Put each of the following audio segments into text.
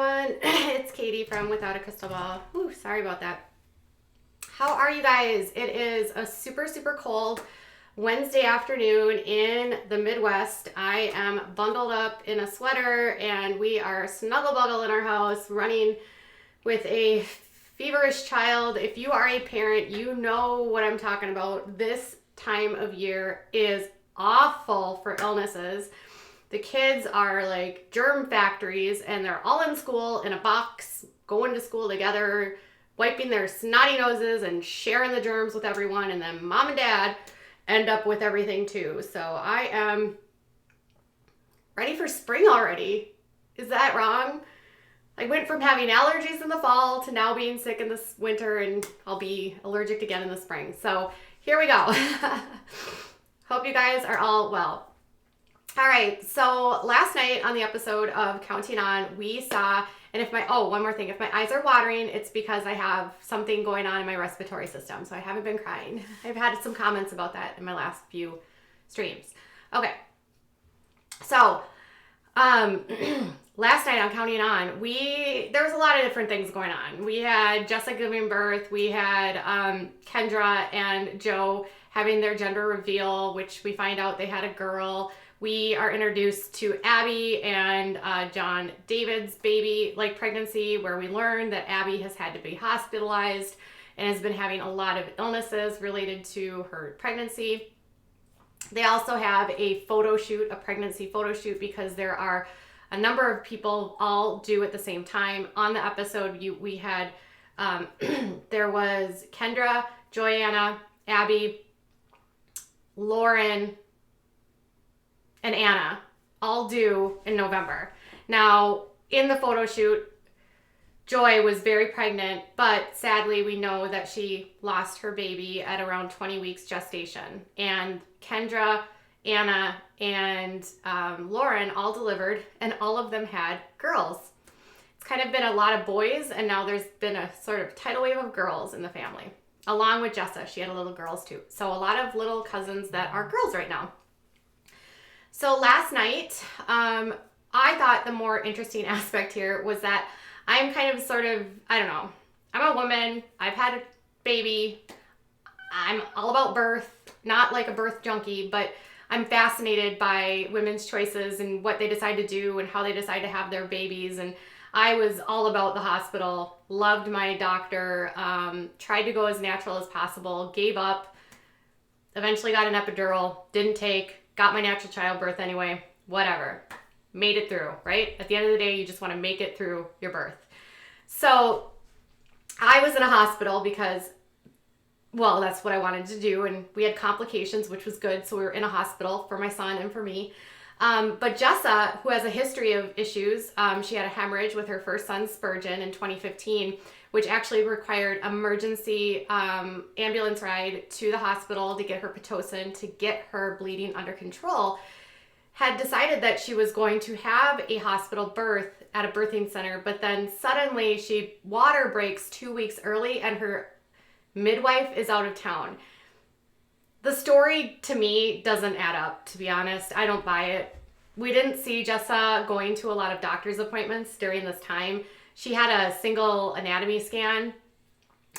everyone. It's Katie from Without a Crystal Ball. Ooh, sorry about that. How are you guys? It is a super, super cold Wednesday afternoon in the Midwest. I am bundled up in a sweater and we are snuggle buggle in our house running with a feverish child. If you are a parent, you know what I'm talking about. This time of year is awful for illnesses. The kids are like germ factories and they're all in school in a box, going to school together, wiping their snotty noses and sharing the germs with everyone. And then mom and dad end up with everything too. So I am ready for spring already. Is that wrong? I went from having allergies in the fall to now being sick in this winter, and I'll be allergic again in the spring. So here we go. Hope you guys are all well. All right, so last night on the episode of Counting On, we saw, and one more thing, if my eyes are watering, it's because I have something going on in my respiratory system, so I haven't been crying. I've had some comments about that in my last few streams. Okay, so last night on Counting On, there was a lot of different things going on. We had Jessa giving birth, we had Kendra and Joe having their gender reveal, which we find out they had a girl. We are introduced to Abby and John David's pregnancy, where we learn that Abby has had to be hospitalized and has been having a lot of illnesses related to her pregnancy. They also have a pregnancy photo shoot, because there are a number of people all due at the same time. On the episode, we had, there was Kendra, Joanna, Abby, Lauren, and Anna, all due in November. Now, in the photo shoot, Joy was very pregnant, but sadly we know that she lost her baby at around 20 weeks gestation. And Kendra, Anna, and Lauren all delivered, and all of them had girls. It's kind of been a lot of boys, and now there's been a sort of tidal wave of girls in the family, along with Jessa. She had a little girls too. So a lot of little cousins that are girls right now. So last night, I thought the more interesting aspect here was that I'm kind of I'm a woman, I've had a baby, I'm all about birth, not like a birth junkie, but I'm fascinated by women's choices and what they decide to do and how they decide to have their babies. And I was all about the hospital, loved my doctor, tried to go as natural as possible, gave up, eventually got an epidural, didn't take, got my natural childbirth anyway, whatever. Made it through, right? At the end of the day, you just want to make it through your birth. So I was in a hospital because, well, that's what I wanted to do. And we had complications, which was good. So we were in a hospital for my son and for me. But Jessa, who has a history of issues, she had a hemorrhage with her first son, Spurgeon, in 2015, which actually required emergency ambulance ride to the hospital to get her Pitocin, to get her bleeding under control, had decided that she was going to have a hospital birth at a birthing center, but then suddenly she water breaks 2 weeks early and her midwife is out of town. The story to me doesn't add up, to be honest. I don't buy it. We didn't see Jessa going to a lot of doctor's appointments during this time. She had a single anatomy scan,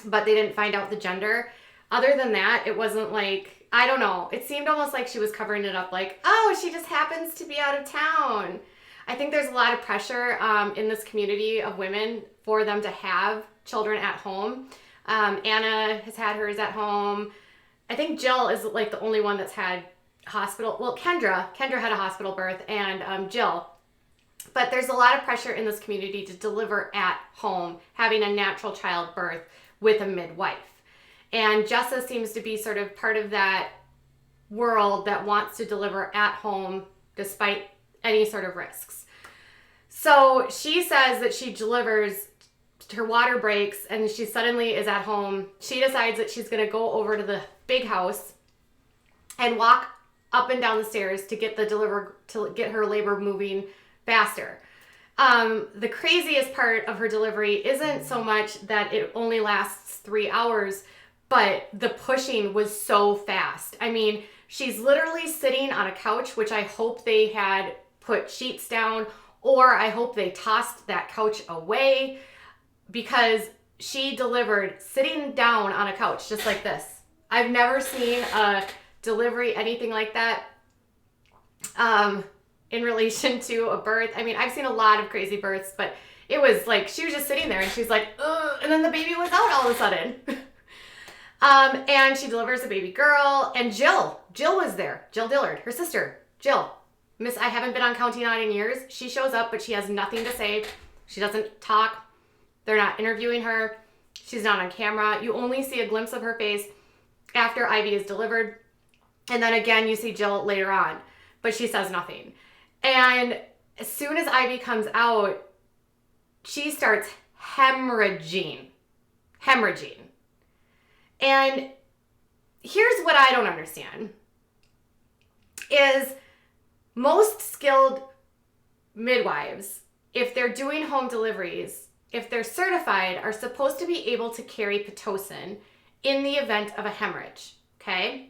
but they didn't find out the gender. Other than that, it wasn't like, I don't know. It seemed almost like she was covering it up like, oh, she just happens to be out of town. I think there's a lot of pressure in this community of women for them to have children at home. Anna has had hers at home. I think Jill is like the only one that's had hospital. Well, Kendra had a hospital birth, and Jill. But there's a lot of pressure in this community to deliver at home, having a natural childbirth with a midwife. And Jessa seems to be sort of part of that world that wants to deliver at home despite any sort of risks. So she says that she delivers, her water breaks, and she suddenly is at home. She decides that she's going to go over to the big house and walk up and down the stairs to get her labor moving faster. The craziest part of her delivery isn't so much that it only lasts 3 hours, but the pushing was so fast. I mean, she's literally sitting on a couch, which I hope they had put sheets down or I hope they tossed that couch away, because she delivered sitting down on a couch just like this. I've never seen a delivery anything like that in relation to a birth. I mean, I've seen a lot of crazy births, but it was like she was just sitting there and she's like, ugh, and then the baby was out all of a sudden. And she delivers a baby girl, and Jill was there. Jill Dillard, her sister, Jill. Miss, I haven't been on Counting On in years. She shows up, but she has nothing to say. She doesn't talk. They're not interviewing her. She's not on camera. You only see a glimpse of her face after Ivy is delivered. And then again, you see Jill later on, but she says nothing. And as soon as Ivy comes out, she starts hemorrhaging. And here's what I don't understand is most skilled midwives, if they're doing home deliveries, if they're certified, are supposed to be able to carry Pitocin in the event of a hemorrhage, okay?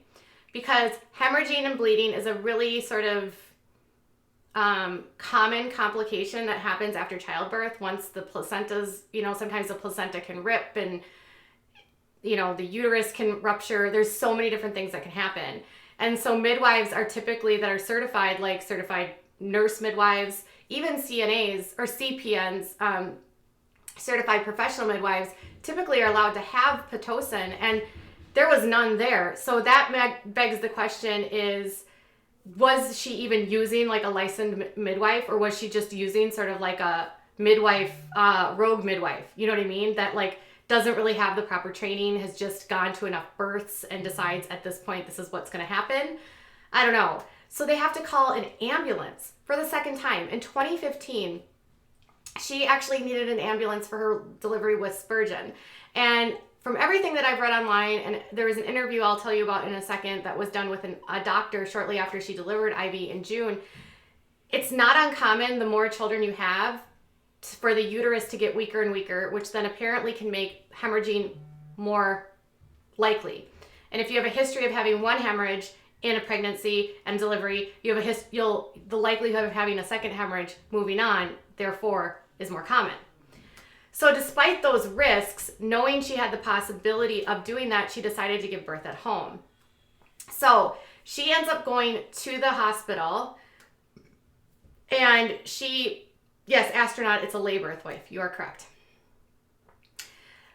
Because hemorrhaging and bleeding is a really sort of common complication that happens after childbirth. Once the placenta's, sometimes the placenta can rip and, the uterus can rupture. There's so many different things that can happen. And so midwives are typically that are certified, like certified nurse midwives, even CNAs or CPNs, certified professional midwives, typically are allowed to have Pitocin, and there was none there. So that begs the question is, was she even using like a licensed midwife, or was she just using sort of like a midwife, rogue midwife? You know what I mean? That like doesn't really have the proper training, has just gone to enough births and decides at this point this is what's going to happen. I don't know. So they have to call an ambulance for the second time. In 2015, she actually needed an ambulance for her delivery with Spurgeon. And from everything that I've read online, and there was an interview I'll tell you about in a second that was done with a doctor shortly after she delivered Ivy in June, it's not uncommon the more children you have for the uterus to get weaker and weaker, which then apparently can make hemorrhaging more likely. And if you have a history of having one hemorrhage in a pregnancy and delivery, you have the likelihood of having a second hemorrhage moving on, therefore, is more common. So despite those risks, knowing she had the possibility of doing that, she decided to give birth at home. So she ends up going to the hospital, and yes, astronaut, it's a lay birth wife. You are correct.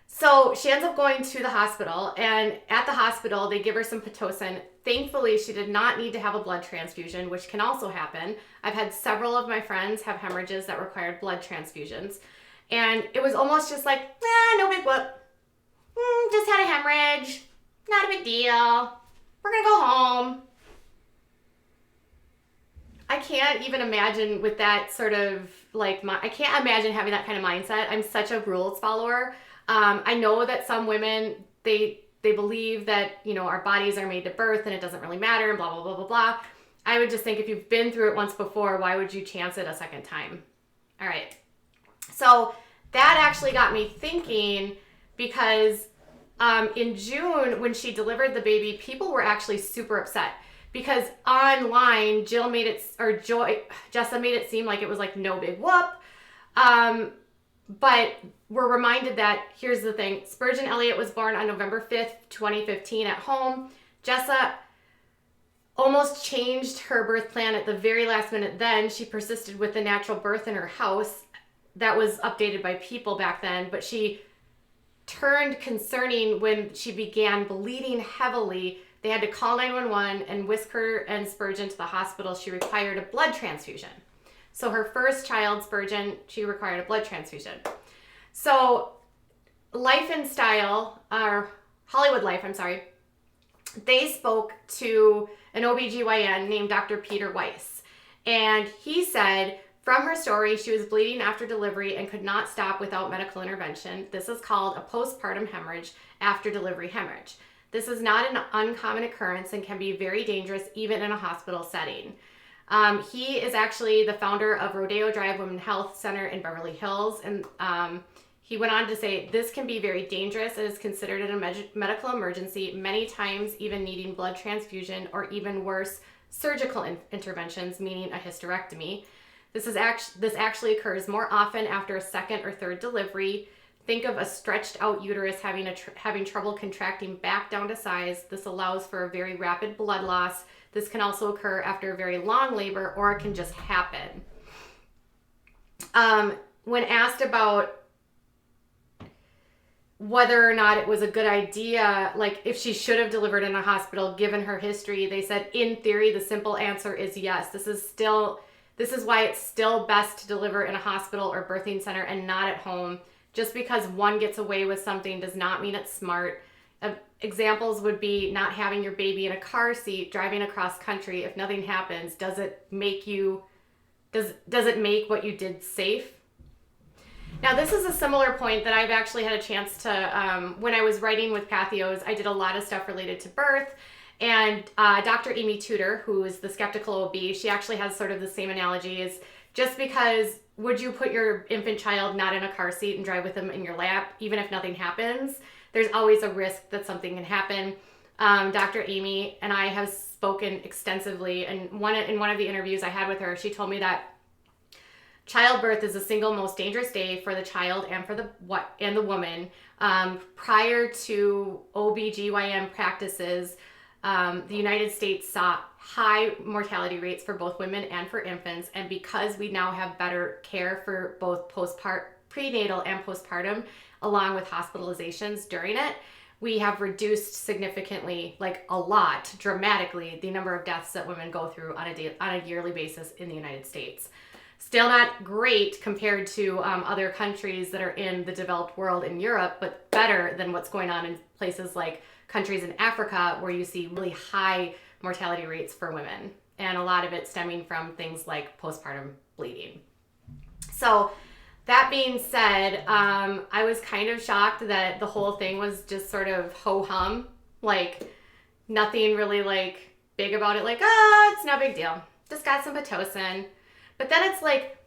So she ends up going to the hospital, and at the hospital, they give her some Pitocin. Thankfully, she did not need to have a blood transfusion, which can also happen. I've had several of my friends have hemorrhages that required blood transfusions. And it was almost just like, no big whoop. Just had a hemorrhage. Not a big deal. We're going to go home. I can't even imagine with that sort of like, I can't imagine having that kind of mindset. I'm such a rules follower. I know that some women, they believe that, our bodies are made to birth and it doesn't really matter and blah, blah, blah, blah, blah. I would just think if you've been through it once before, why would you chance it a second time? All right. So that actually got me thinking, because in June, when she delivered the baby, people were actually super upset because online, Jessa made it seem like it was like no big whoop. But we're reminded that, here's the thing, Spurgeon Elliott was born on November 5th, 2015 at home. Jessa almost changed her birth plan at the very last minute then. She persisted with the natural birth in her house. That was updated by People back then, but she turned concerning when she began bleeding heavily. They had to call 911 and whisk her and Spurgeon to the hospital. She required a blood transfusion. So her first child, Spurgeon, she required a blood transfusion. So Life and Style, or Hollywood Life, they spoke to an OBGYN named Dr. Peter Weiss. And he said, from her story, she was bleeding after delivery and could not stop without medical intervention. This is called a postpartum hemorrhage, after delivery hemorrhage. This is not an uncommon occurrence and can be very dangerous even in a hospital setting. He is actually the founder of Rodeo Drive Women's Health Center in Beverly Hills. And he went on to say, this can be very dangerous and is considered a medical emergency, many times even needing blood transfusion or even worse, surgical interventions, meaning a hysterectomy. This actually occurs more often after a second or third delivery. Think of a stretched out uterus having trouble contracting back down to size. This allows for a very rapid blood loss. This can also occur after a very long labor, or it can just happen. When asked about whether or not it was a good idea, like if she should have delivered in a hospital given her history, they said, in theory, the simple answer is yes. This is why it's still best to deliver in a hospital or birthing center and not at home. Just because one gets away with something does not mean it's smart. Examples would be not having your baby in a car seat, driving across country. If nothing happens, does it make what you did safe? Now, this is a similar point that I've actually had a chance to, when I was writing with Pathios, I did a lot of stuff related to birth. And Dr. Amy Tudor, who is the skeptical OB, she actually has sort of the same analogy as just because would you put your infant child not in a car seat and drive with them in your lap, even if nothing happens? There's always a risk that something can happen. Dr. Amy and I have spoken extensively, and in one of the interviews I had with her, she told me that childbirth is the single most dangerous day for the child and for the woman. Prior to OBGYN practices, the United States saw high mortality rates for both women and for infants, and because we now have better care for both prenatal and postpartum, along with hospitalizations during it, we have reduced significantly, like a lot, dramatically, the number of deaths that women go through on a yearly basis in the United States. Still not great compared to other countries that are in the developed world in Europe, but better than what's going on in places like countries in Africa where you see really high mortality rates for women, and a lot of it stemming from things like postpartum bleeding. So that being said, I was kind of shocked that the whole thing was just sort of ho-hum, like nothing really like big about it, like, it's no big deal, just got some Pitocin. But then it's like,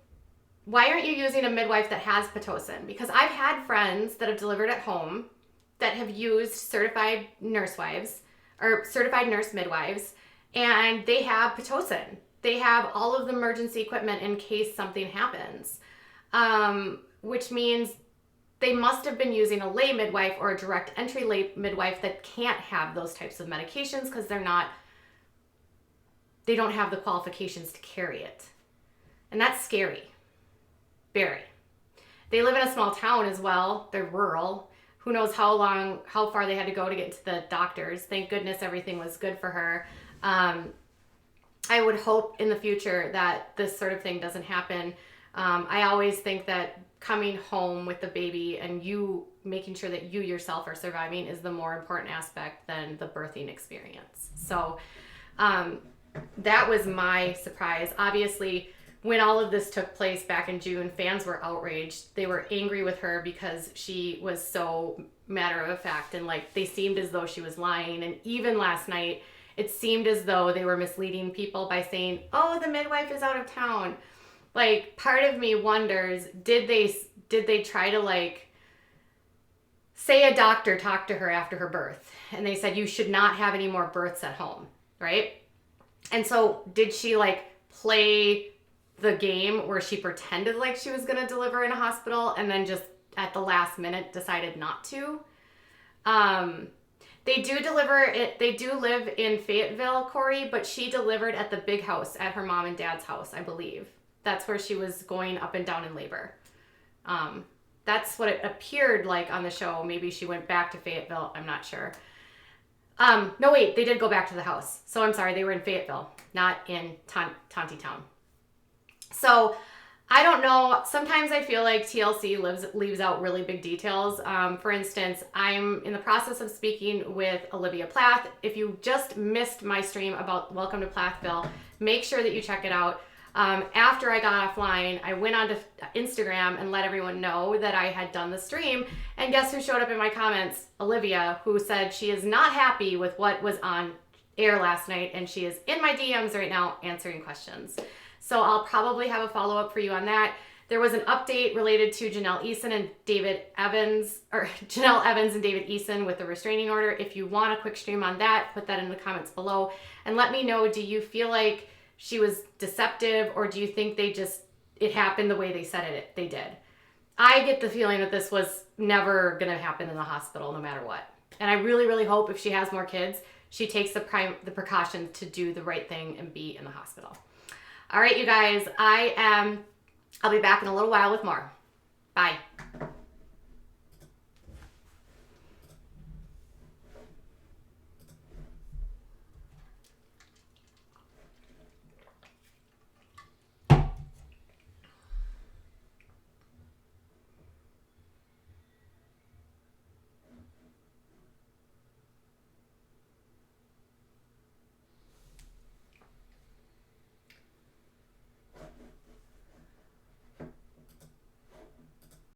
why aren't you using a midwife that has Pitocin? Because I've had friends that have delivered at home that have used certified nurse wives or certified nurse midwives, and they have Pitocin. They have all of the emergency equipment in case something happens, which means they must have been using a lay midwife or a direct entry lay midwife that can't have those types of medications because they don't have the qualifications to carry it. And that's scary. Very. They live in a small town as well. They're rural. Who knows how far they had to go to get to the doctors. Thank goodness everything was good for her. I would hope in the future that this sort of thing doesn't happen. I always think that coming home with the baby and you making sure that you yourself are surviving is the more important aspect than the birthing experience. So that was my surprise. Obviously, when all of this took place back in June, fans were outraged. They were angry with her because she was so matter of fact, and like they seemed as though she was lying. And even last night, it seemed as though they were misleading people by saying, "Oh, the midwife is out of town." Like, part of me wonders, did they try to like say a doctor talked to her after her birth and they said you should not have any more births at home, right? And so did she like play the game where she pretended like she was going to deliver in a hospital and then just at the last minute decided not to? They do live in Fayetteville, Corey, but she delivered at the big house at her mom and dad's house, I believe. That's where she was going up and down in labor. That's what it appeared like on the show. Maybe she went back to Fayetteville. I'm not sure. No, wait, they did go back to the house. So I'm sorry, they were in Fayetteville, not in Tontitown. So I don't know. Sometimes I feel like TLC leaves out really big details. For instance, I'm in the process of speaking with Olivia Plath. If you just missed my stream about Welcome to Plathville, make sure that you check it out. After I got offline, I went onto Instagram and let everyone know that I had done the stream. And guess who showed up in my comments? Olivia, who said she is not happy with what was on air last night, and she is in my DMs right now answering questions. So I'll probably have a follow-up for you on that. There was an update related to Janelle Evans and David Eason with the restraining order. If you want a quick stream on that, put that in the comments below. And let me know, do you feel like she was deceptive, or do you think they just it happened the way they said they did. I get the feeling that this was never going to happen in the hospital no matter what. And I really, really hope if she has more kids, she takes the precautions to do the right thing and be in the hospital. All right, you guys, I'll be back in a little while with more. Bye.